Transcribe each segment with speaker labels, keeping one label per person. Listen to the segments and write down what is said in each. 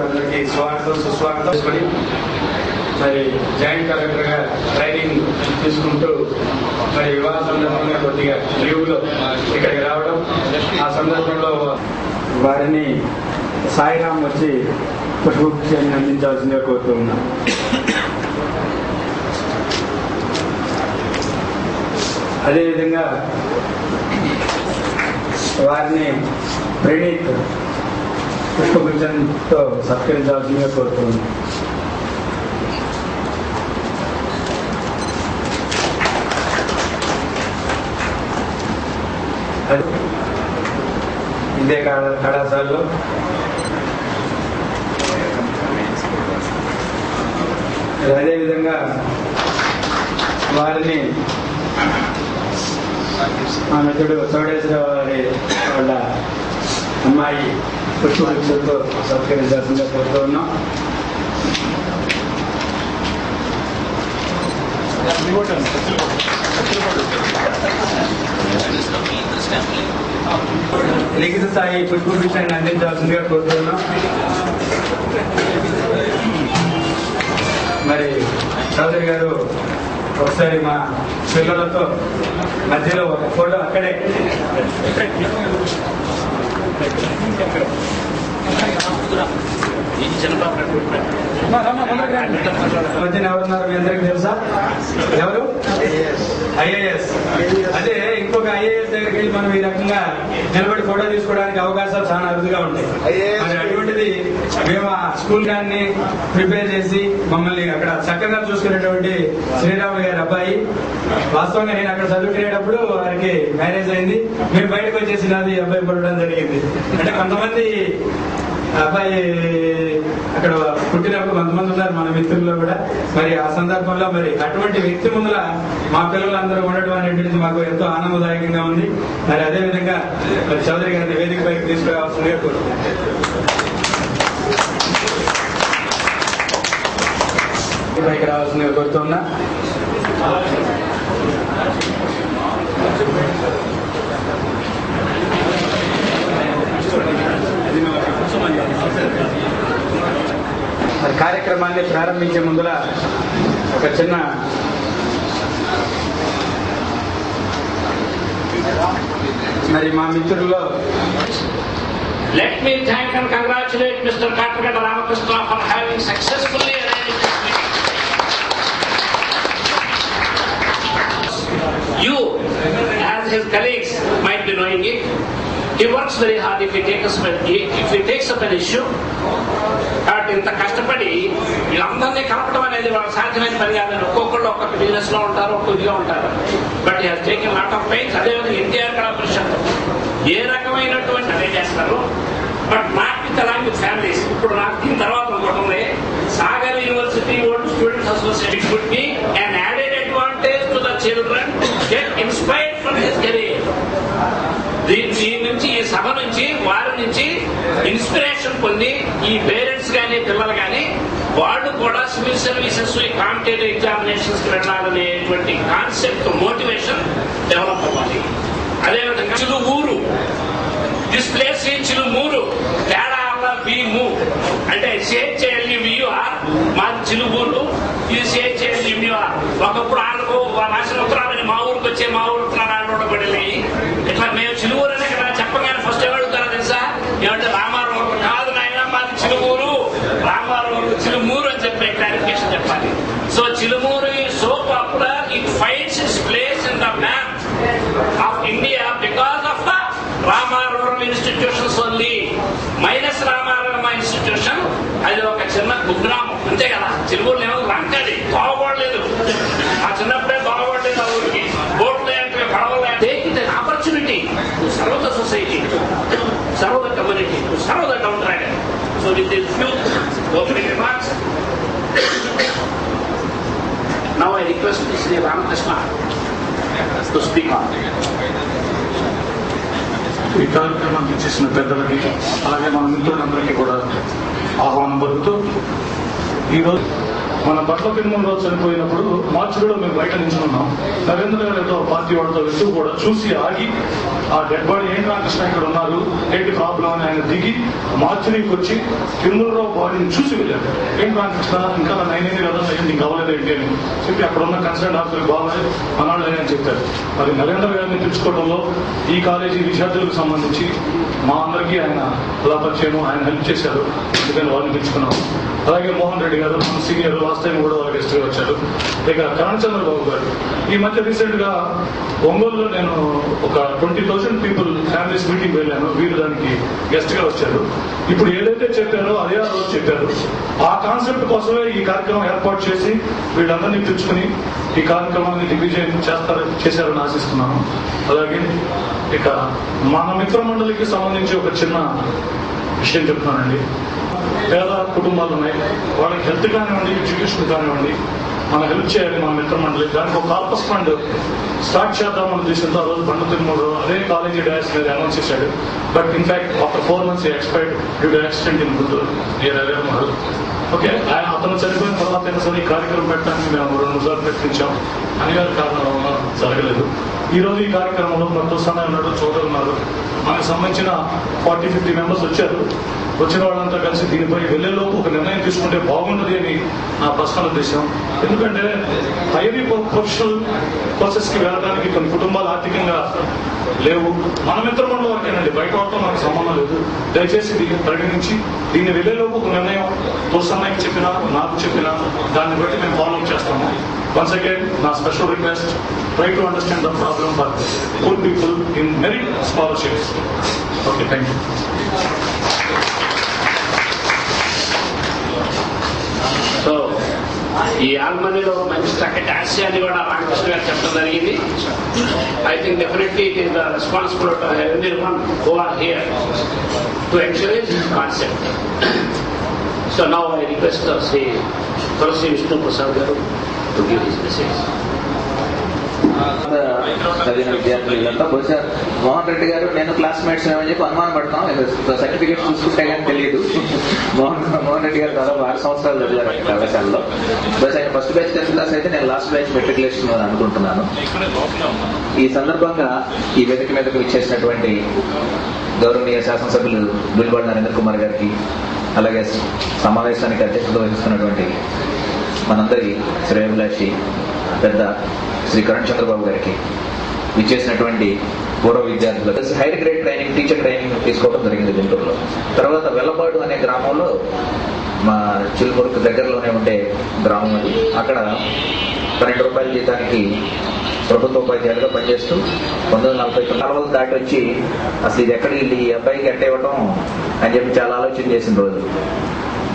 Speaker 1: అందరికీ స్వాగతం సుస్వాగతం చేసుకొని మరి జాయింట్ కలెక్టర్ గా ట్రైనింగ్ తీసుకుంటూ మరి వివాహ సందర్భంగా కొద్దిగా లీవ్లో ఇక్కడికి రావడం, ఆ సందర్భంలో వారిని సాయిరాం వచ్చి పుష్పగుచ్ఛాన్ని అందించాల్సిందిగా కోరుతూ ఉన్నాం. అదేవిధంగా వారిని ప్రణీత్ పుష్పగుచ్ఛంతో సత్కరించాల్సిందిగా కోరుతూ ఉన్నాం. ఇదే కళాశాలలో అదేవిధంగా వారిని మా మిత్రుడు చౌడేశ్వర వారి వాళ్ళ అమ్మాయి పుష్పగుచ్ఛంతో సత్కరించాల్సిందిగా కోరుతూ ఉన్నాం. లిఖిత స్థాయి పుష్పగుచ్ఛాన్ని అందించాల్సిందిగా కోరుతున్నాం. మరి చౌదరి గారు ఒకసారి మా పిల్లలతో మధ్యలో ఒక ఫోటో అక్కడే మధ్యన ఎవరున్నారు మీ అందరికి తెలుసా? ఎవరు? ఐఏఎస్. అదే ఇంకొక ఐఏఎస్ దగ్గరికి వెళ్ళి మనం ఈ రకంగా నిలబడి ఫోటో తీసుకోవడానికి అవకాశాలు చాలా అరుదుగా ఉంటాయి. మరి అటువంటిది మేము ఆ స్కూల్ గాన్ని ప్రిపేర్ చేసి మమ్మల్ని అక్కడ చక్కగా చూసుకునేటువంటి శ్రీరాములు గారి అబ్బాయి. వాస్తవంగా నేను అక్కడ చదువుకునేటప్పుడు వారికి మ్యారేజ్ అయింది. మేము బయటకు వచ్చేసి నాది అబ్బాయి పడడం జరిగింది. అంటే కొంతమంది అబ్బాయి అక్కడ పుట్టినప్పుడు కొంతమంది ఉన్నారు మన మిత్రుల్లో కూడా. మరి ఆ సందర్భంలో మరి అటువంటి వ్యక్తి ముందుల మా పిల్లలందరూ ఉండటం అనేటువంటిది మాకు ఎంతో ఆనందదాయకంగా ఉంది. మరి అదేవిధంగా మరి చౌదరి గారిని వేదిక పైకి తీసుకురావాల్సిందిగా కోరుతున్నాను. పైకి రావాల్సిందిగా కోరుతున్నా. మరి కార్యక్రమాన్ని ప్రారంభించే ముందుల ఒక చిన్న మరి మా మిత్రుల్లో
Speaker 2: Let me thank and congratulate Mr. Katragada Ramakrishna for having successfully arranged this meeting. You, as his colleagues, might be knowing it. He works very hard if he takes up an issue. కాబట్టి ఇంత కష్టపడి వీళ్ళందరినీ కలపడం అనేది వాళ్ళ సాధ్యమైన పని కాదని ఒక్కొక్కళ్ళు ఒక్కొక్క బిజినెస్ లో ఉంటారు, ఒక్కొక్కగా ఉంటారు. But he has taken lot of pains. అదేవిధంగా ఎన్టీఆర్ కళా పరిషత్ ఏ రకమైనటువంటి అదే చేస్తారు. But not with along with families. ఇప్పుడు నాకు దీని తర్వాత అనుకుంటుంది Sagar university old students association would be an added advantage to the children get inspired from his career. దీని నుంచి ఈ సభ నుంచి వారి నుంచి ఇన్స్పిరేషన్ పొంది ఈ పేరెంట్స్ కానీ పిల్లలు కానీ వాళ్ళు కూడా సివిల్ సర్వీసెస్ కాంపిటేటివ్ ఎగ్జామినేషన్స్ కి వెళ్ళాలనేటువంటి కాన్సెప్ట్ మోటివేషన్ డెవలప్ అవ్వాలి. అదేవిధంగా చిలుమూరు, దిస్ ప్లేస్ ఈ చిలుమూరు, తేడా వీము అంటే CHLUVUR, మాది చిలుమూరు, ఇది CHLUVUR. ఒకప్పుడు వాళ్ళకు రాసిన ఉత్తరాలని మా ఊరికి వచ్చే మా ఊరు ఉత్తరాలు పడేవి. ఇట్లా మేము చిలుమూరు అనే కదా చెప్పగానే ఫస్ట్ ఎవరు అడుగుతారో తెలుసా? ఏమంటే రామారావు కాదు నాయన మాది చిలుమూరు, రామారావు చిలుమూరు అని చెప్పి క్లారిఫికేషన్ చెప్పాలి. So Chilumuru is so popular, it finds its place in the map of India because of the Ramarao institutions only. Minus Ramarao institution అది ఒక చిన్న కుగ్రామం అంతే కదా. చిలుమూరులో ఏమో లంకడి బాగుపడలేదు, ఆ చిన్నప్పుడే బాగుపడలేదు. ఆ ఊరికి బోట్లు అంటే పడవలే. Take it an opportunity to serve the society, serve the community, to serve the downtrodden. So with this few opening remarks, now I request Shri Ramakrishna to speak on.
Speaker 3: ఈ కార్యక్రమానికి చేసిన పెద్దలకి అలాగే మన మిత్రులందరికీ కూడా ఆహ్వానం పలుకుతూ, ఈరోజు మన బట్ల తిరుమలరావు చనిపోయినప్పుడు మార్చిలో మేము బయట నించున్నాం. నరేంద్ర గారు ఏదో పార్టీ వాళ్ళతో వెళ్తూ కూడా చూసి ఆగి ఆ డెడ్ బాడీ ఏంటి రామకృష్ణ ఇక్కడ ఉన్నారు, ఏంటి ప్రాబ్లం అని ఆయన దిగి మార్చురీకి వచ్చి తిరుమలరావు బాడీని చూసి వెళ్ళారు. ఏంటి రామకృష్ణ ఇంకా 9 అయింది కదా, నీకు అవ్వలేదు ఏంటి అని చెప్పి అక్కడ ఉన్న కన్సర్న్ ఆఫీసర్ బాబాయ్ అన్నాడు అని చెప్పారు. మరి నరేంద్ర గారిని పిలుచుకోవడంలో ఈ కాలేజీ విద్యార్థులకు సంబంధించి మా అందరికీ ఆయన ఎలా పరిచయం, ఆయన హెల్ప్ చేశారు, అందుకని వాళ్ళని పిలుచుకున్నాము. అలాగే మోహన్ రెడ్డి గారు మన సీనియర్, లాస్ట్ టైం కూడా వాళ్ళ గెస్ట్ గా వచ్చారు. ఇక కరణ్ చంద్రబాబు గారు ఈ మధ్య రీసెంట్ గా ఒంగోలులో నేను ఒక 20,000 పీపుల్ ఫ్యామిలీస్ మీటింగ్ వెళ్ళాను, వీరు దానికి గెస్ట్ గా వచ్చారు. ఇప్పుడు ఏదైతే చెప్పారో అదే ఆ రోజు చెప్పారు. ఆ కాన్సెప్ట్ కోసమే ఈ కార్యక్రమం ఏర్పాటు చేసి వీళ్ళందరినీ పిలుచుకుని ఈ కార్యక్రమాన్ని దిగ్విజయం చేశారని ఆశిస్తున్నాను. అలాగే ఇక మన మిత్ర మండలికి సంబంధించి ఒక చిన్న విషయం చెప్తున్నానండి. పేద కుటుంబాలు ఉన్నాయి, వాళ్ళకి హెల్త్ కానివ్వండి, ఎడ్యుకేషన్ కానివ్వండి, మనం హెల్ప్ చేయాలి మన మిత్ర మండలి. దానికి ఒక కార్పస్ ఫండ్ స్టార్ట్ చేద్దామని ఉద్దేశంతో ఆ రోజు బండ తిరుమల అదే కాలేజీ డాష్ మీద అనౌన్స్ చేశాడు. But in fact after 4 months expired due to accident in Guntur near aware Mahal. Okay, అతను చనిపోయిన తర్వాత అయినా సరే ఈ కార్యక్రమం పెట్టడానికి మేము 2 సార్లు ప్రయత్నించాం, అనివార్య కారణాల వల్ల జరగలేదు. ఈ రోజు ఈ కార్యక్రమంలో ప్రతోసాన ఉన్నాడు, చోదరు ఉన్నారు, మనకు సంబంధించిన 40-50 మెంబర్స్ వచ్చారు. వచ్చిన వాళ్ళంతా కలిసి దీనిపై వెళ్లేలోపు ఒక నిర్ణయం తీసుకుంటే బాగుంటుంది అని నా పర్సనల్ ఉద్దేశం. ఎందుకంటే హైవీ ప్రొఫెషనల్ కోర్సెస్ కి వెళ్ళడానికి కొన్ని కుటుంబాలు ఆర్థికంగా లేవు. మన మిత్రమండలి వరకేనండి, బయట వాళ్ళతో మనకు సంబంధం లేదు. దయచేసి దీన్ని పరిగణించి దీన్ని వెళ్లేలోపు ఒక నిర్ణయం తోసన్నకి చెప్పినా, నాకు చెప్పినా, దాన్ని బట్టి మేము ఫాలో అప్ చేస్తాము. Once again, my special request, try to understand the problem for poor people in merit scholarships. Okay, thank you.
Speaker 2: So ఈ ఆల్మనీలో మంచి చక్కటి ఆశయాన్ని కూడా రామకృష్ణ గారు చెప్పడం జరిగింది. I think definitely it is the responsibility of everyone who are here to encourage this concept. So now I request Shri Tulasi Vishnu Prasad garu to give his message.
Speaker 4: చదివిన విద్యార్థులు ఇదంతా బహుశా మోహన్ రెడ్డి గారు నేను క్లాస్మేట్స్ ఏమని చెప్పి అనుమానం పడతాం. సర్టిఫికేట్ చూసుకుంటే కానీ తెలియదు. మోహన్ రెడ్డి గారు దాదాపు 6 సంవత్సరాలు చదివారు కళాశాలలో. బహుశా ఆయన ఫస్ట్ బ్యాచ్ 10th క్లాస్ అయితే నేను లాస్ట్ బ్యాచ్ మెట్రికులేషన్ అని అనుకుంటున్నాను. ఈ సందర్భంగా ఈ వేదిక మీదకు ఇచ్చేసినటువంటి గౌరవనీయ శాసనసభ్యులు దుల్లిపాటి నరేంద్ర కుమార్ గారికి, అలాగే సమావేశానికి అధ్యక్షత వహిస్తున్నటువంటి మనందరి శ్రేయోభిలాషి పెద్ద శ్రీ కరణ్ చంద్రబాబు గారికి, విచ్చేసినటువంటి పూర్వ విద్యార్థులకు hire grade training, teacher training తీసుకోవడం జరిగింది గుంటూరులో. తర్వాత వెల్లపాడు అనే గ్రామంలో, మా చిలుమురుకు దగ్గరలోనే ఉండే గ్రామం అది, అక్కడ 12 రూపాయల జీతానికి ప్రభుత్వ ఉపాధ్యాయులుగా పనిచేస్తూ 1940 దాటి వచ్చి అసలు ఇది ఎక్కడ ఈ అబ్బాయికి ఎట్ట ఇవ్వటం అని చెప్పి చాలా ఆలోచన చేసిన రోజు.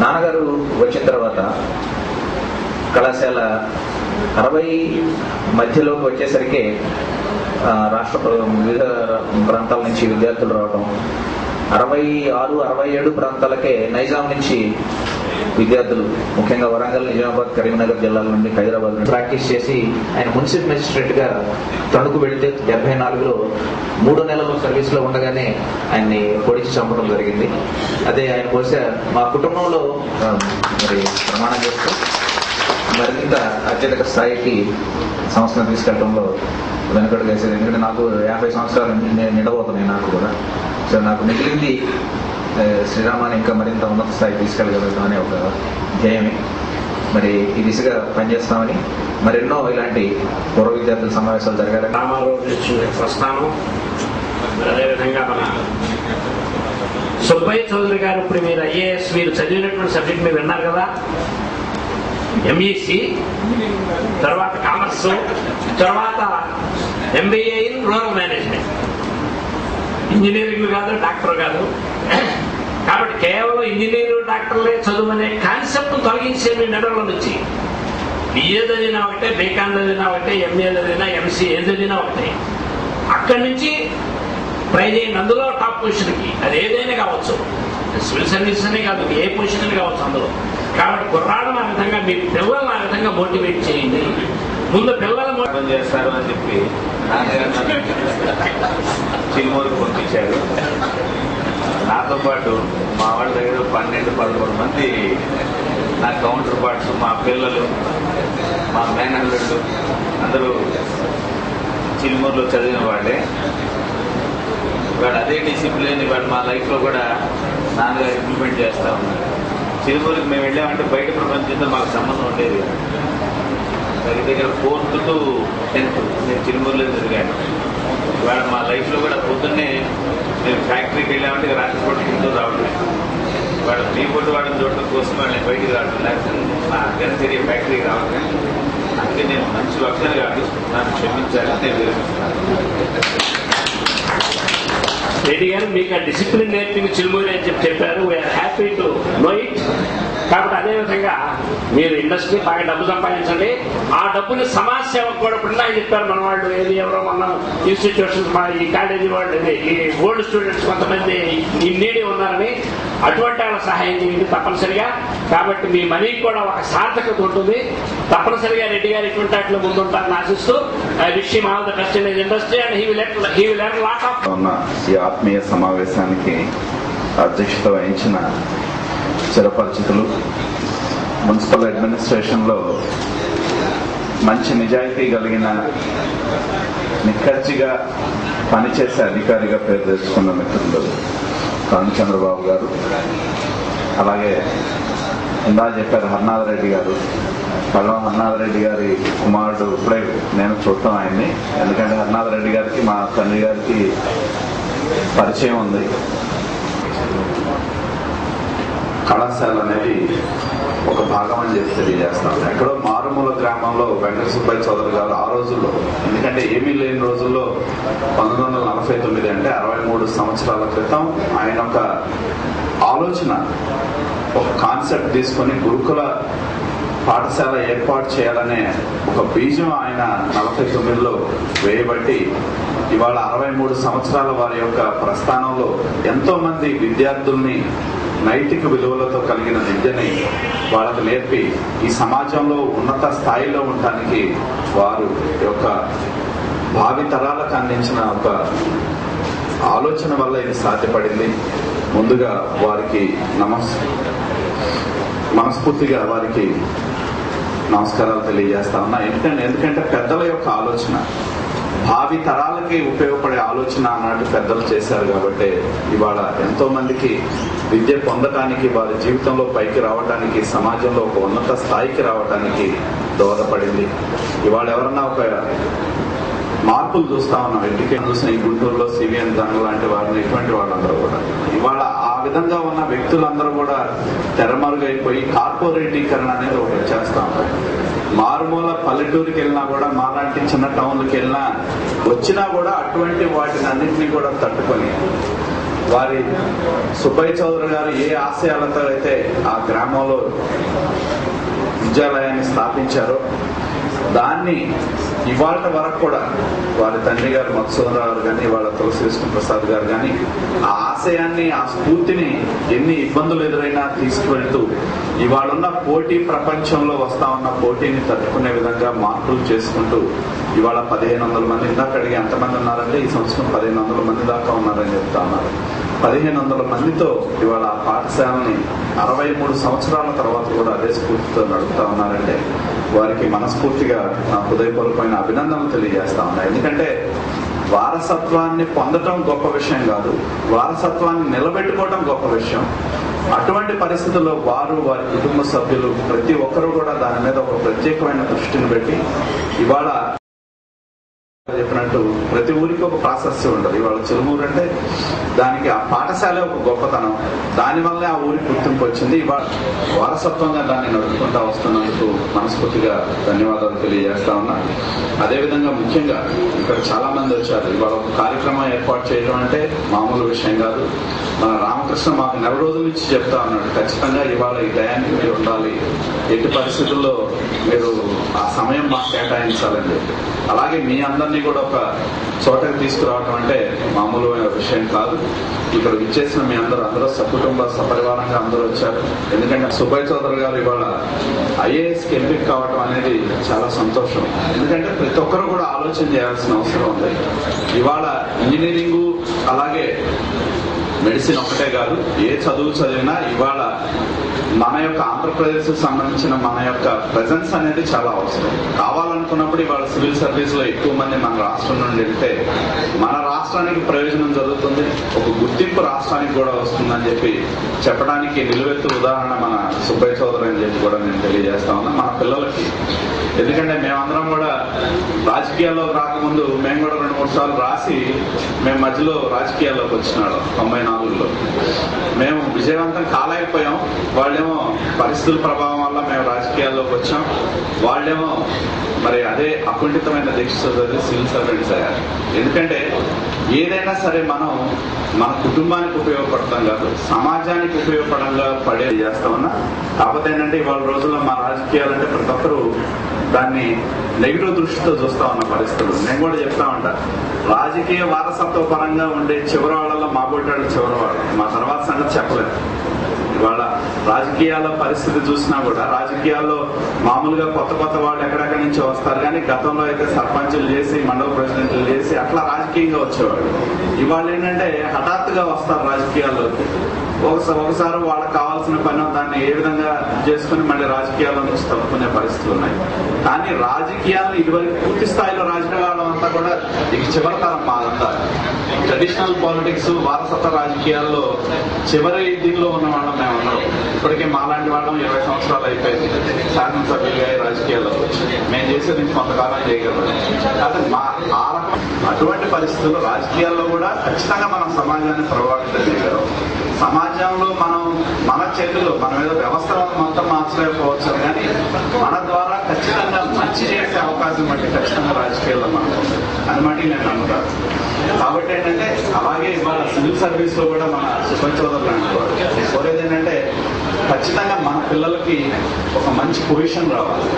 Speaker 4: నాన్నగారు వచ్చిన తర్వాత కళాశాల 60 మధ్యలోకి వచ్చేసరికి రాష్ట్ర వివిధ ప్రాంతాల నుంచి విద్యార్థులు రావడం, 66, 67 ప్రాంతాలకే నైజాం నుంచి విద్యార్థులు, ముఖ్యంగా వరంగల్, నిజామాబాద్, కరీంనగర్ జిల్లాల నుండి, హైదరాబాద్ నుండి ప్రాక్టీస్ చేసి ఆయన మున్సిపల్ మెజిస్ట్రేట్ గా తణుకు వెళితే 74లో 3 నెలలు సర్వీస్ లో ఉండగానే ఆయన్ని పొడిచి చంపడం జరిగింది. అదే ఆయన బహుశా మా కుటుంబంలో మరి ప్రమాణం చేస్తూ మరింత అత్యధిక స్థాయికి సంస్థను తీసుకెళ్లడంలో వెనుకడుగు వేసేది. ఎందుకంటే నాకు 50 సంవత్సరాలు నిండబోతున్నాయి నాకు కూడా. సో నాకు మిగిలింది శ్రీరామాన్ని ఇంకా మరింత ఉన్నత స్థాయికి తీసుకెళ్ళగలుగుతాం అనే ఒక ధ్యేయమే. మరి ఈ దిశగా పనిచేస్తామని, మరెన్నో ఇలాంటి పూర్వ విద్యార్థుల సమావేశాలు జరగాలని.
Speaker 2: రామారావు ప్రస్థానం, అదేవిధంగా మన సుబ్బయ్య చౌదరి గారు, ఇప్పుడు మీరు ఐఏఎస్ మీరు చదివినటువంటి సబ్జెక్ట్ మీరు విన్నారు కదా, ఎంఈసి, తర్వాత కామర్స్, తర్వాత MBA in rural management. Engineering కాదు, డాక్టర్ కాదు. కాబట్టి కేవలం ఇంజనీరింగ్, డాక్టర్లే చదువునే కాన్సెప్ట్ తొలగించే మీ మెడలో నుంచి బిఏ చదివినా ఒకటే, బీకామ్ చదివినా ఒకటే, ఎంఏ చదివినా, ఎంసీ ఏం చదివినా ఒకటే. అక్కడి నుంచి ట్రై చేయండి అందులో టాప్ పొజిషన్కి. అది ఏదైనా కావచ్చు, సివిల్ సర్వీసెస్ అనే కాదు, ఏ పొజిషన్ కావచ్చు అందులో. కాబట్టి కుర్రాళ్ళని ఆ విధంగా, మీ పిల్లల్ని ఆ విధంగా మోటివేట్ చేయండి. ముందు పిల్లలు
Speaker 4: మోటివేట్ చేస్తారు అని చెప్పి చిలుమూరుకు పంపించారు. నాతో పాటు మా వాళ్ళ దగ్గర 12-13 మంది నా కౌంటర్ పార్ట్స్, మా పిల్లలు, మా మేనల్లుళ్ళు అందరూ చిలుమూరులో చదివిన వాళ్ళే. ఇవాళ అదే డిసిప్లిన్ ఇవాళ మా లైఫ్లో కూడా నాన్నగారు ఇంప్లిమెంట్ చేస్తూ ఉన్నారు. చిరుమూరికి మేము వెళ్ళామంటే బయట ప్రపంచంతో మాకు సంబంధం ఉండేది. దగ్గర 4th to 10th నేను చిరుమూరులో తిరిగాను. ఇవాళ మా లైఫ్లో కూడా పొద్దున్నే నేను ఫ్యాక్టరీకి వెళ్ళామంటే రాత్రిపూట ఇంట్లో రావడం, ఇవాళ మీ పొట్టు వాడిని చూడటం కోసం నేను బయటికి రావడం, లేకపోతే నా దినచర్య ఫ్యాక్టరీకి రావడం. అందుకే నేను మంచి వక్తని కాదు, నన్ను క్షమించాలని నేను విరమిస్తున్నాను.
Speaker 2: రెడ్డి గారు మీకు ఆ డిసిప్లిన్ నేర్పింది చిరుమూరి అని చెప్పారు. We are happy to know it. కాబట్టి అదేవిధంగా మీరు ఇండస్ట్రీ బాగా డబ్బు సంపాదించండి, ఆ డబ్బుని సమాజ సేవకు కూడా ఆయన చెప్పారు. మన వాళ్ళు ఏది ఎవరో మన ఇన్స్టిట్యూషన్స్ మా ఈ కాలేజీ వాళ్ళు ఈ ఓల్డ్ స్టూడెంట్స్ కొంతమంది నీడి ఉన్నారని, అటువంటి వాళ్ళ సహాయం చేయండి తప్పనిసరిగా. కాబట్టి మీ మనీకి కూడా ఒక సార్థకత ఉంటుంది. తప్పనిసరిగా రెడ్డి గారు ఇటువంటి వాటిలో ముందుంటారని ఆశిస్తూ I wish him all the best in his industry and he will earn lot of.
Speaker 5: ఈ ఆత్మీయ సమావేశానికి అధ్యక్షత వహించిన చిరపరిచితులు, మున్సిపల్ అడ్మినిస్ట్రేషన్లో మంచి నిజాయితీ కలిగిన నిక్కచ్చిగా పనిచేసే అధికారిగా పేరు తెచ్చుకున్న మిత్రులు రామచంద్రబాబు గారు, అలాగే ఇందా చెప్పారు హర్నాథరెడ్డి గారు. పల్లం హర్నాథరెడ్డి గారి కుమారుడు ఇప్పుడే నేను చూడటం ఆయన్ని, ఎందుకంటే హర్నాథరెడ్డి గారికి మా తండ్రి గారికి పరిచయం ఉంది. కళాశాల అనేది ఒక భాగం అని చెప్పి తెలియజేస్తాం. ఎక్కడో మారుమూల గ్రామంలో వెంకట సుబ్బయ్య చౌదరి గారు ఆ రోజుల్లో, ఎందుకంటే ఏమీ లేని రోజుల్లో 1949 అంటే 63 సంవత్సరాల క్రితం ఆయన ఒక ఆలోచన, ఒక కాన్సెప్ట్ తీసుకొని గురుకుల పాఠశాల ఏర్పాటు చేయాలనే ఒక బీజం ఆయన 49లో వేయబట్టి ఇవాళ 63 సంవత్సరాల వారి యొక్క ప్రస్థానంలో ఎంతో మంది విద్యార్థుల్ని నైతిక విలువలతో కలిగిన విద్యని వాళ్ళకు నేర్పి ఈ సమాజంలో ఉన్నత స్థాయిలో ఉండటానికి వారు యొక్క భావి తరాలకు అందించిన ఒక ఆలోచన వల్ల ఇది సాధ్యపడింది. ముందుగా వారికి మనస్ఫూర్తిగా వారికి నమస్కారాలు తెలియజేస్తా ఉన్నా. ఎందుకంటే పెద్దల యొక్క ఆలోచన భావి తరాలకి ఉపయోగపడే ఆలోచన ఆనాటి పెద్దలు చేశారు కాబట్టి ఇవాళ ఎంతో మందికి విద్య పొందటానికి, వారి జీవితంలో పైకి రావడానికి, సమాజంలో ఒక ఉన్నత స్థాయికి రావడానికి దోహదపడింది. ఇవాళ ఎవరన్నా ఒక మార్పులు చూస్తా ఉన్నాం. ఎడ్యుకేషన్ చూసిన ఈ గుంటూరులో సివిఎన్ దంగ లాంటి వారిని, ఇటువంటి వాళ్ళందరూ కూడా ఇవాళ ఆ విధంగా ఉన్న వ్యక్తులందరూ కూడా తెరమరుగైపోయి కార్పొరేటీకరణ అనేది ఒకటి చేస్తా ఉంటారు. మారుమూల పల్లెటూరుకి వెళ్ళినా కూడా, మాలాంటి చిన్న టౌన్లకు వెళ్ళినా వచ్చినా కూడా అటువంటి వాటిని అన్నింటినీ కూడా తట్టుకొని వారి సుబ్బయ్య చౌదరి గారు ఏ ఆశయాలతో అయితే ఆ గ్రామంలో విద్యాలయాన్ని స్థాపించారో దాన్ని ఇవాళ వరకు కూడా వారి తండ్రి గారు మధుసూదనరావు గారు కానీ, వాళ్ళ తులసి విష్ణు ప్రసాద్ గారు కానీ ఆ ఆశయాన్ని, ఆ స్ఫూర్తిని ఎన్ని ఇబ్బందులు ఎదురైనా తీసుకువెళ్తూ ఇవాళ ఉన్న పోటీ ప్రపంచంలో వస్తా ఉన్న పోటీని తట్టుకునే విధంగా మార్పులు చేసుకుంటూ ఇవాళ 1500 మంది, ఇందాక అడిగి ఎంతమంది ఉన్నారంటే ఈ సంవత్సరం 1500 మంది దాకా ఉన్నారని చెప్తా ఉన్నారు. 1500 మందితో ఇవాళ ఆ పాఠశాలని 63 సంవత్సరాల తర్వాత కూడా అదే స్ఫూర్తితో నడుపుతా ఉన్నారంటే వారికి మనస్ఫూర్తిగా నా హృదయపూర్వకమైన అభినందనలు తెలియజేస్తా ఉన్నాయి. ఎందుకంటే వారసత్వాన్ని పొందటం గొప్ప విషయం కాదు, వారసత్వాన్ని నిలబెట్టుకోవటం గొప్ప విషయం. అటువంటి పరిస్థితుల్లో వారు, వారి కుటుంబ సభ్యులు ప్రతి ఒక్కరూ కూడా దాని మీద ఒక ప్రత్యేకమైన దృష్టిని పెట్టి ఇవాళ చెప్పినట్టు ప్రతి ఊరికి ఒక ప్రాశస్త్యం ఉండదు. ఇవాళ చిరుమూరు అంటే దానికి ఆ పాఠశాల ఒక గొప్పతనం, దానివల్లే ఆ ఊరికి గుర్తింపు వచ్చింది. ఇవాళ వారసత్వంగా దాన్ని నడుపుకుంటా వస్తున్నందుకు మనస్ఫూర్తిగా ధన్యవాదాలు తెలియజేస్తా ఉన్నా. అదేవిధంగా ముఖ్యంగా ఇక్కడ చాలా మంది వచ్చారు. ఇవాళ ఒక కార్యక్రమం ఏర్పాటు చేయడం అంటే మామూలు విషయం కాదు. మన రామకృష్ణ మాకు 4 రోజుల నుంచి చెప్తా ఉన్నాడు, ఖచ్చితంగా ఇవాళ ఈ టయానికి మీరు ఉండాలి, ఎట్టి పరిస్థితుల్లో మీరు ఆ సమయం మాకు కేటాయించాలని చెప్పి. అలాగే మీ అందరినీ కూడా ఒక చోటకి తీసుకురావటం అంటే మామూలు విషయం కాదు. ఇక్కడ విచ్చేసిన మీ అందరూ సకుటుంబ సపరివారంగా అందరూ వచ్చారు. ఎందుకంటే సుబ్బయ్య చౌదరి గారు ఇవాళ ఐఏఎస్కి ఎంపిక కావటం అనేది చాలా సంతోషం. ఎందుకంటే ప్రతి ఒక్కరు కూడా ఆలోచన చేయాల్సిన అవసరం ఉంది. ఇవాళ ఇంజనీరింగ్ అలాగే మెడిసిన్ ఒకటే కాదు, ఏ చదువు చదివినా ఇవాళ మన యొక్క ఆంధ్రప్రదేశ్ సంబంధించిన మన యొక్క ప్రెజెన్స్ అనేది చాలా అవసరం. కావాలనుకున్నప్పుడు ఇవాళ సివిల్ సర్వీస్ లో ఎక్కువ మంది మన రాష్ట్రం నుండి వెళ్తే మన రాష్ట్రానికి ప్రయోజనం జరుగుతుంది, ఒక గుర్తింపు రాష్ట్రానికి కూడా వస్తుందని చెప్పి చెప్పడానికి నిలువెత్తు ఉదాహరణ మన సుబ్బయ్య చౌదరి అని చెప్పి కూడా నేను తెలియజేస్తా ఉన్నా మన పిల్లలకి. ఎందుకంటే మేమందరం కూడా రాజకీయాల్లోకి రాకముందు మేము కూడా 2-3 సార్లు రాసి మేము మధ్యలో రాజకీయాల్లోకి వచ్చినాడు 94లో. మేము విజయవంతం కాలేకపోయాం, వాళ్ళేమో పరిస్థితుల ప్రభావం వల్ల మేము రాజకీయాల్లోకి వచ్చాం, వాళ్ళేమో మరి అదే అకుంఠితమైన దీక్ష సివిల్ సర్వెంట్స్ అయ్యారు. ఎందుకంటే ఏదైనా సరే మనం మన కుటుంబానికి ఉపయోగపడతాం కాదు, సమాజానికి ఉపయోగపడంగా పడే చేస్తామన్నా. కాకపోతే ఏంటంటే ఇవాళ రోజుల్లో మా రాజకీయాలంటే ప్రతి ఒక్కరు దాన్ని నెగిటివ్ దృష్టితో చూస్తా ఉన్న పరిస్థితులు. నేను కూడా చెప్తా ఉంటా, రాజకీయ వారసత్వ పరంగా ఉండే చివరి వాళ్ళలో మా బొట్టాడు చివరి వాళ్ళు, మా తర్వాత సంగతి చెప్పలేదు. ఇవాళ రాజకీయాల పరిస్థితి చూసినా కూడా రాజకీయాల్లో మామూలుగా కొత్త వాళ్ళు ఎక్కడెక్కడి నుంచి వస్తారు, కానీ గతంలో అయితే సర్పంచులు చేసి మండల ప్రెసిడెంట్లు చేసి అట్లా రాజకీయంగా వచ్చేవాళ్ళు. ఇవాళ ఏంటంటే హఠాత్తుగా వస్తారు రాజకీయాల్లోకి, ఒకసారి వాళ్ళకి కావాల్సిన పని దాన్ని ఏ విధంగా చేసుకుని మళ్ళీ రాజకీయాల్లో నుంచి తప్పుకునే పరిస్థితులు ఉన్నాయి. కానీ రాజకీయాలను ఇదివరకు పూర్తి స్థాయిలో రాజకీయాలు అంతా కూడా ఇక చివరి తరం మాదంతా ట్రెడిషనల్ పాలిటిక్స్ వారసత్వ రాజకీయాల్లో చివరి దీనిలో ఉన్న వాళ్ళం మేము ఉన్నాం. ఇప్పటికే మాలాంటి వాళ్ళం 20 సంవత్సరాలు అయిపోయింది శాసనసభ్యులుగా రాజకీయాల్లో మేము చేసేది కొంతకాలం చేయగలం. కాబట్టి మా అటువంటి పరిస్థితుల్లో రాజకీయాల్లో కూడా ఖచ్చితంగా మనం సమాజాన్ని ప్రభావితం చేయగలం. సమాజంలో మన చేతుల్లో మనం ఏదో వ్యవస్థ మొత్తం మార్చలేకపోవచ్చు, కానీ మన ద్వారా ఖచ్చితంగా మంచి చేసే అవకాశం బట్టి ఖచ్చితంగా రాజకీయాల్లో మనం అని మట్టి నేను నమ్ముతాను. కాబట్టి ఏంటంటే అలాగే ఇవాళ సివిల్ సర్వీస్ లో కూడా మన సుబ్బయ్య చౌదరి లాంటి వాడు కోరేది ఏంటంటే ఖచ్చితంగా మన పిల్లలకి ఒక మంచి పొజిషన్ రావాలి.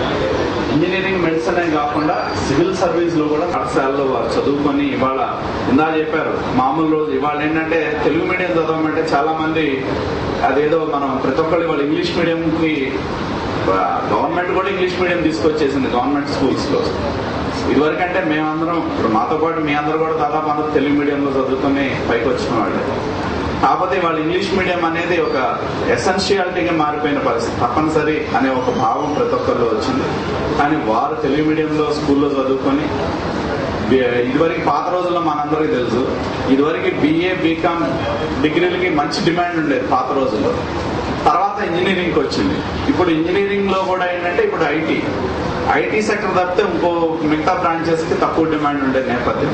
Speaker 5: ఇంజనీరింగ్ మెడిసిన్ అనే కాకుండా సివిల్ సర్వీస్ లో కూడా పాఠశాలలో వారు చదువుకొని ఇవాళ ఇందా చెప్పారు మామూలు రోజు ఇవాళ ఏంటంటే తెలుగు మీడియం చదవమంటే చాలా మంది అదేదో మనం ప్రతి ఒక్కళ్ళు ఇవాళ ఇంగ్లీష్ మీడియం కి గవర్నమెంట్ కూడా ఇంగ్లీష్ మీడియం తీసుకొచ్చేసింది గవర్నమెంట్ స్కూల్స్ లో. ఇదివరకంటే మేమందరం ఇప్పుడు మాతో పాటు మీ అందరూ కూడా దాదాపు అందరూ తెలుగు మీడియంలో చదువుకుని పైకి వచ్చిన వాళ్ళు. కాకపోతే వాళ్ళు ఇంగ్లీష్ మీడియం అనేది ఒక ఎసెన్షియాలిటీగా మారిపోయిన పరిస్థితి, తప్పనిసరి అనే ఒక భావం ప్రతి ఒక్కరిలో వచ్చింది. కానీ వారు తెలుగు మీడియంలో స్కూల్లో చదువుకొని ఇదివరకు పాత రోజుల్లో మనందరికీ తెలుసు, ఇదివరకు BA BCom డిగ్రీలకి మంచి డిమాండ్ ఉండేది పాత రోజుల్లో. తర్వాత ఇంజనీరింగ్కి వచ్చింది. ఇప్పుడు ఇంజనీరింగ్ లో కూడా ఏంటంటే ఇప్పుడు ఐటీ సెక్టర్ తప్పితే ఇంకో మిగతా బ్రాంచెస్ కి తక్కువ డిమాండ్ ఉండే నేపథ్యం.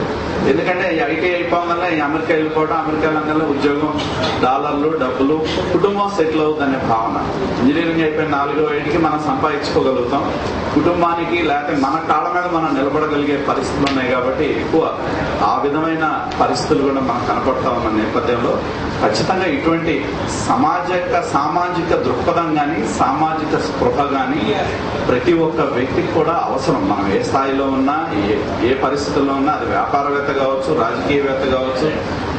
Speaker 5: ఎందుకంటే ఈ ఐటీ అయిపోగానే అమెరికా వెళ్ళిపోవడం, అమెరికాలో ఉద్యోగం, డాలర్లు, డబ్బులు, కుటుంబం సెటిల్ అవుతుందనే భావన. ఇంజనీరింగ్ అయిపోయిన 4-5కి మనం సంపాదించుకోగలుగుతాం, కుటుంబానికి లేకపోతే మన కాళ్ళ మీద మనం నిలబడగలిగే పరిస్థితులు ఉన్నాయి. కాబట్టి ఎక్కువ ఆ విధమైన పరిస్థితులు కూడా మనకు కనపడతా ఉన్న నేపథ్యంలో ఖచ్చితంగా ఇటువంటి సామాజిక దృక్పథం కానీ సామాజిక స్పృహ కానీ ప్రతి ఒక్క వ్యక్తికి కూడా అవసరం. మనం ఏ స్థాయిలో ఉన్నా ఏ పరిస్థితుల్లో ఉన్నా, అది వ్యాపారవేత్త కావచ్చు, రాజకీయవేత్త కావచ్చు,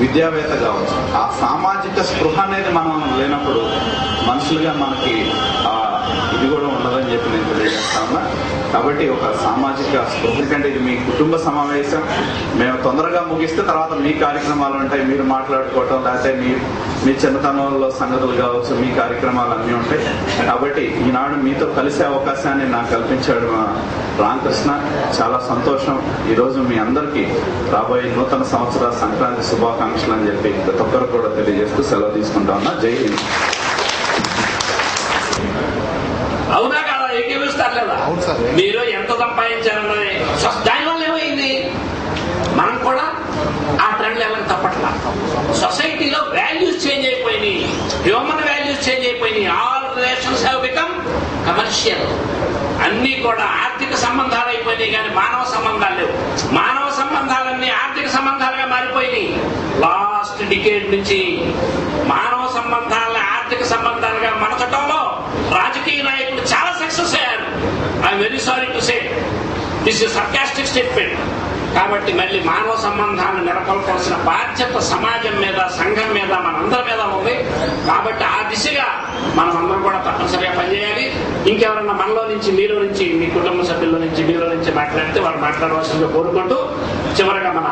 Speaker 5: విద్యావేత్త కావచ్చు, ఆ సామాజిక స్పృహ అనేది మనం లేనప్పుడు మనుషులుగా మనకి ఇది కూడా ఉండదని చెప్పి నేను తెలియజేస్తా ఉన్నా. కాబట్టి ఒక సామాజిక స్పృహ, ఎందుకంటే ఇది మీ కుటుంబ సమావేశం, మేము తొందరగా ముగిస్తే తర్వాత మీ కార్యక్రమాలు ఉంటాయి, మీరు మాట్లాడుకోవటం, లేకపోతే మీ చిన్నతనంలో సంగతులు కావచ్చు, మీ కార్యక్రమాలు అన్నీ ఉంటాయి. కాబట్టి ఈనాడు మీతో కలిసే అవకాశాన్ని నాకు కల్పించాడు మా రామకృష్ణ. చాలా సంతోషం. ఈరోజు మీ అందరికీ రాబోయే నూతన సంవత్సర సంక్రాంతి శుభాకాంక్షలు అని చెప్పి ప్రతి ఒక్కరు కూడా తెలియజేస్తూ సెలవు తీసుకుంటా ఉన్నా. జై హింద్.
Speaker 2: అవునా కదా? ఏకీవిస్తారు లేదా? మీరు ఎంత సంపాదించారన్నది దానివల్ల ఏమైంది? మనం కూడా ఆ ట్రెండ్ లెవెల్ తప్పట్లా. సొసైటీలో వాల్యూస్ చేంజ్ అయిపోయినాయి, హ్యూమన్ వాల్యూస్ చేంజ్ అయిపోయినాయి. All relations have become commercial. అన్ని కూడా ఆర్థిక సంబంధాలు అయిపోయినాయి, కానీ మానవ సంబంధాలు లేవు. మానవ సంబంధాలన్నీ ఆర్థిక సంబంధాలుగా మారిపోయినాయి. లాస్ట్ డికేడ్ నుంచి మానవ సంబంధాలని ఆర్థిక సంబంధాలుగా మార్చడంలో రాజకీయ నాయకులు చాలా సక్సెస్ అయ్యారు. I'm very sorry to say this is sarcastic statement. కాబట్టి మళ్ళీ మానవ సంబంధాలను నెలకొల్పాల్సిన బాధ్యత సమాజం మీద, సంఘం మీద, మనందరి మీద ఉంది. కాబట్టి ఆ దిశగా మనం అందరం కూడా తప్పనిసరిగా పనిచేయాలి. ఇంకెవరన్నా మనలో నుంచి, మీలో నుంచి, మీ కుటుంబ సభ్యుల నుంచి, మీలో నుంచి మాట్లాడితే వారు మాట్లాడవలసిందిగా కోరుకుంటూ చివరగా మన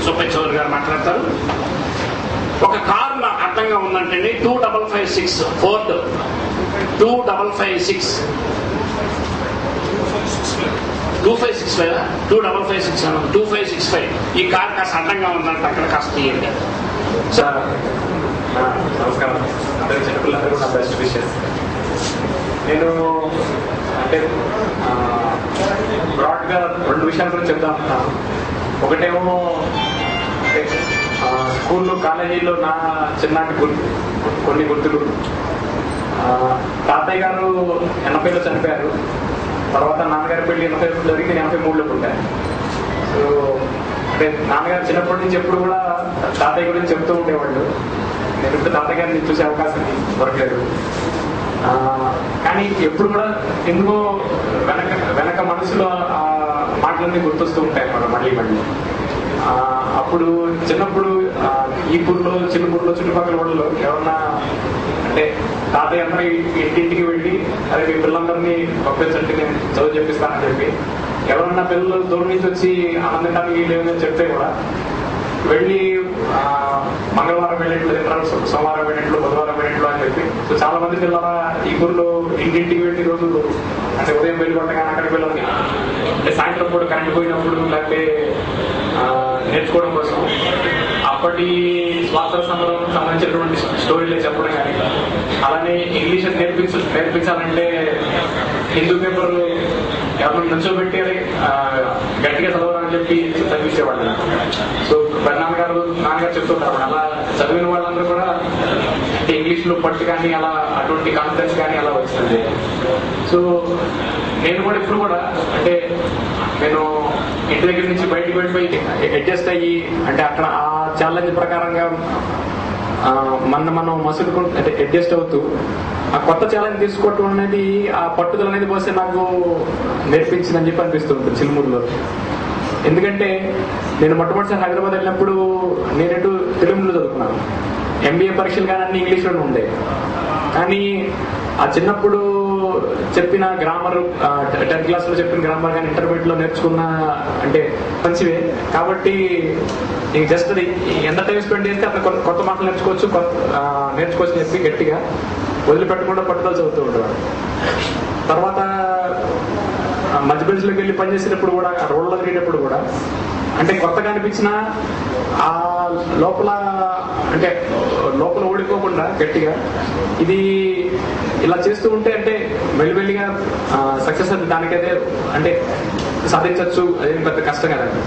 Speaker 2: సుబ్బయ్య చౌదరి గారు మాట్లాడతారు. ఒక కారు అర్థంగా ఉందంటే 2556 ఫోర్డ్ 2556 2565 ఈ కార్ కాస్త అడ్డంగా ఉందంటే అక్కడ కాస్త తీయండి.
Speaker 6: సార్ నమస్కారం. అందరి చిన్నపిల్లలు నా బెస్ట్ విషెస్. నేను అంటే బ్రాడ్గా 2 విషయాల గురించి చెప్తా ఉంటాను. ఒకటేమో స్కూల్లో కాలేజీలో నా చిన్నటి కొన్ని గుర్తులు. తాతయ్య గారు 80లో చనిపోయారు. తర్వాత నాన్నగారి పెళ్లి 85 జరిగి నేను 83లో పుట్టాను. సో అంటే నాన్నగారు చిన్నప్పటి నుంచి ఎప్పుడు కూడా తాతయ్య గురించి చెప్తూ ఉండేవాళ్ళు. నేను ఇప్పుడు తాతయ్య గారిని చూసే అవకాశం దొరకలేదు. కానీ ఎప్పుడు కూడా ఎందుకో వెనక మనసులో ఆ మాటలన్నీ గుర్తొస్తూ ఉంటాయి మళ్ళీ. అప్పుడు చిన్నప్పుడు ఈ ఊర్లో చిన్నపూర్లో చుట్టుపక్కల ఊళ్ళలో ఎవరన్నా అంటే తాతయ్య అందరూ ఇంటింటికి వెళ్ళి అదే మీ పిల్లలందరినీ పంపించండి నేను చదువు చెప్పిస్తానని చెప్పి ఎవరన్నా పిల్లలు దూరం నుంచి వచ్చి ఆనందించడానికి లేదని చెప్తే కూడా వెళ్ళి మంగళవారం వెళ్ళినట్లు సోమవారం వెళ్ళినట్లు బుధవారం వెళ్ళినట్లు అని చెప్పి సో చాలా మంది పిల్లల ఈ ఊర్లో ఇంటింటికి వెళ్ళి రోజు అంటే ఉదయం వెళ్ళి కొట్టగానే అక్కడికి వెళ్ళాలి అంటే సాయంత్రం పూట కరెంట్ పోయినప్పుడు లేకపోతే నేర్చుకోవడం కోసం అప్పటి స్వాతంత్ర సమరం సంబంధించినటువంటి స్టోరీలే చెప్పడం కానీ అలానే ఇంగ్లీష్ నేర్పించాలంటే హిందూ పేపర్ ఎవరిని నుంచోబెట్టి గట్టిగా చదవాలని చెప్పి చదివించేవాళ్ళు. సో నాన్నగారు చెప్తుంటారు అలా చదివిన వాళ్ళందరూ కూడా అంటే ఇంగ్లీష్ లో పట్టు కానీ అలా అటువంటి కాన్ఫిడెన్స్ కానీ అలా వచ్చింది. సో నేను కూడా ఇప్పుడు కూడా అంటే నేను ఇంటి దగ్గర నుంచి బయటకు వెళ్ళిపోయి అడ్జస్ట్ అయ్యి అంటే అక్కడ ఆ ఛాలెంజ్ ప్రకారంగా మనం మసులుకుంటూ అంటే అడ్జస్ట్ అవుతూ ఆ కొత్త ఛాలెంజ్ తీసుకోవటం అనేది ఆ పట్టుదల అనేది బహుశా నాకు నేర్పించిందని చెప్పి అనిపిస్తుంది చిలుమూరులో. ఎందుకంటే నేను మొట్టమొదటిసారి హైదరాబాద్ వెళ్ళినప్పుడు నేనేటు తెలుగులో చదువుకున్నాను. MBA పరీక్షలు కానీ అన్ని ఇంగ్లీష్లోనే ఉండే. కానీ ఆ చిన్నప్పుడు చెప్పిన గ్రామర్ 10th క్లాస్లో చెప్పిన గ్రామర్ కానీ ఇంటర్మీడియట్ లో నేర్చుకున్న అంటే మంచివే. కాబట్టి నీకు జస్ట్ అది ఎంత టైం స్పెండ్ చేస్తే అక్కడ కొత్త మాటలు నేర్చుకోవచ్చు చెప్పి గట్టిగా వదిలిపెట్టకుండా పట్టుదల చదువుతూ ఉండేవాడు. తర్వాత మధ్య ప్రదేశ్లోకి వెళ్ళి పనిచేసేటప్పుడు కూడా రోడ్లో తిరిగేటప్పుడు కూడా అంటే కొత్తగా అనిపించిన ఆ లోపల ఓడిపోకుండా గట్టిగా ఇది ఇలా చేస్తూ ఉంటే అంటే మెల్లిమెల్లిగా సక్సెస్ అది దానికైతే అంటే సాధించవచ్చు. అదేం పెద్ద కష్టం కదండి.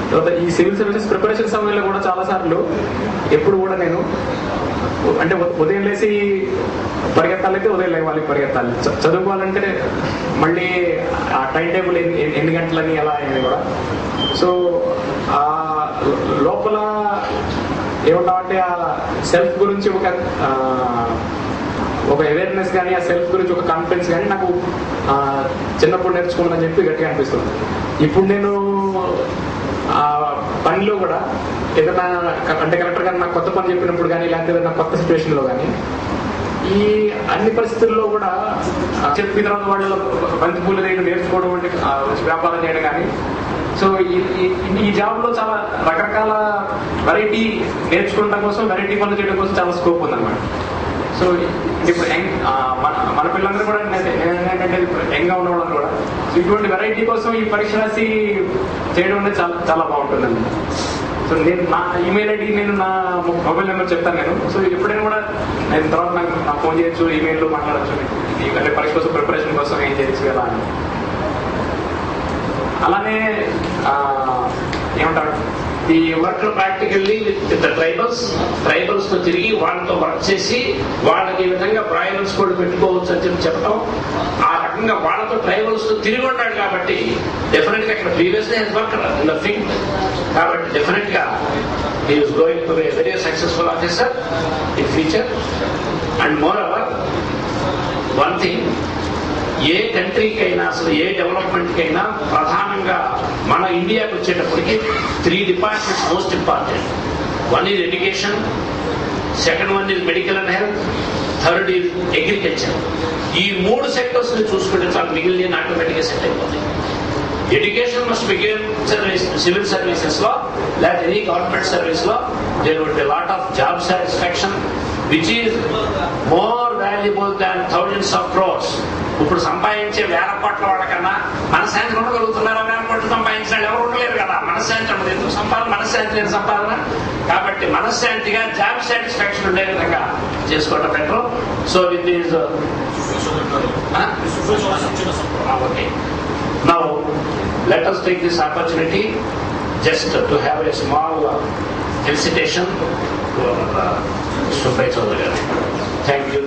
Speaker 6: తర్వాత ఈ సివిల్ సర్వీసెస్ ప్రిపరేషన్ సమయంలో కూడా చాలా సార్లు ఎప్పుడు కూడా నేను అంటే ఉదయం లేసి పరిగెత్తాలంటే ఉదయం లేవాలి, పరిగెత్తాలి. చదువుకోవాలంటే మళ్ళీ ఆ టైం టేబుల్ ఎన్ని గంటలని ఎలా అయింది కూడా. సో ఆ లోపల ఏమంటామంటే ఆ సెల్ఫ్ గురించి ఒక అవేర్నెస్ కానీ ఆ సెల్ఫ్ గురించి ఒక కాన్ఫిడెన్స్ కానీ నాకు చిన్నప్పుడు నేర్చుకున్నానని చెప్పి గట్టిగా అనిపిస్తుంది. ఇప్పుడు నేను ఆ పనిలో కూడా ఏదైనా అంటే కలెక్టర్ గారు నాకు కొత్త పని చెప్పినప్పుడు కానీ లేకపోతే ఏదైనా కొత్త సిచ్యువేషన్ లో కానీ ఈ అన్ని పరిస్థితుల్లో కూడా చెప్పిన తర్వాత వాళ్ళ బంతి పూలు వేయడం నేర్చుకోవడం వంటి వ్యాపారం చేయడం కానీ సో ఈ జాబ్ లో చాలా రకరకాల వెరైటీ నేర్చుకోవడం కోసం వెరైటీ పనులు చేయడం కోసం చాలా స్కోప్ ఉందన్నమాట. సో ఇప్పుడు మన పిల్లలందరూ కూడా ఏంటంటే యంగ్ గా ఉన్న వాళ్ళని కూడా ఇటువంటి వెరైటీ కోసం ఈ పరీక్ష రాసి చేయడం అనేది చాలా చాలా బాగుంటుందండి. సో నేను నా ఈమెయిల్ ఐడి నేను నా మొబైల్ నెంబర్ చెప్తాను నేను. సో ఎప్పుడైనా కూడా నేను తర్వాత నాకు ఫోన్ చేయొచ్చు, ఈమెయిల్లో మాట్లాడచ్చు. అంటే పరీక్ష కోసం ప్రిపరేషన్ కోసం ఏం చేయొచ్చు కదా అని. అలానే ఏమంటారు
Speaker 2: ఈ వర్క్ ప్రాక్టికల్లీ విత్ ట్రైబల్స్ తో తిరిగి వాళ్ళతో వర్క్ చేసి వాళ్ళకి ఈ విధంగా బ్రాయిలర్ స్కూల్ పెట్టుకోవచ్చు అని చెప్పి చెప్పడం, ఆ రకంగా వాళ్ళతో ట్రైబల్స్ తో తిరిగి ఉన్నాడు కాబట్టి డెఫినెట్ గా ఇక్కడ previously he's work in the field కాబట్టి డెఫినెట్ గా he is going to be a very successful officer in future. And moreover one thing, ఏ కంట్రీకి అయినా అసలు ఏ డెవలప్మెంట్ కి అయినా ప్రధానంగా మన ఇండియాకి వచ్చేటప్పటికి 3 departments most important. 1 is education, second 1 is medical and health, third is agriculture. ఈ 3 సెక్టర్స్ ని చూసుకుంటే చాలా మిగిలిన ఆటోమేటిక్ గా సెట్ అయిపోతాయి. Education must begin civil services లో లేదా ఎనీ గవర్నమెంట్ సర్వీస్ లో there would be lot of job satisfaction which is more valuable than thousands of crores. ఇప్పుడు సంపాదించే 1000 కోట్ల వాళ్ళకన్నా మనశ్శాంతి ఉండగలుగుతున్నారు. 1000 కోట్లు సంపాదించిన ఎవరు ఉండలేరు కదా. మనశ్శాంతి ఉండదు. ఎందుకు సంపాదన? మనశ్శాంతి లేని సంపాదన. కాబట్టి మనశ్శాంతిగా జాబ్ సాటిస్ఫాక్షన్ ఉండే విధంగా చేసుకోవడం better. So with these okay, now let us take this opportunity just to have a small felicitation to Subbai Chaudhary garu. Thank you.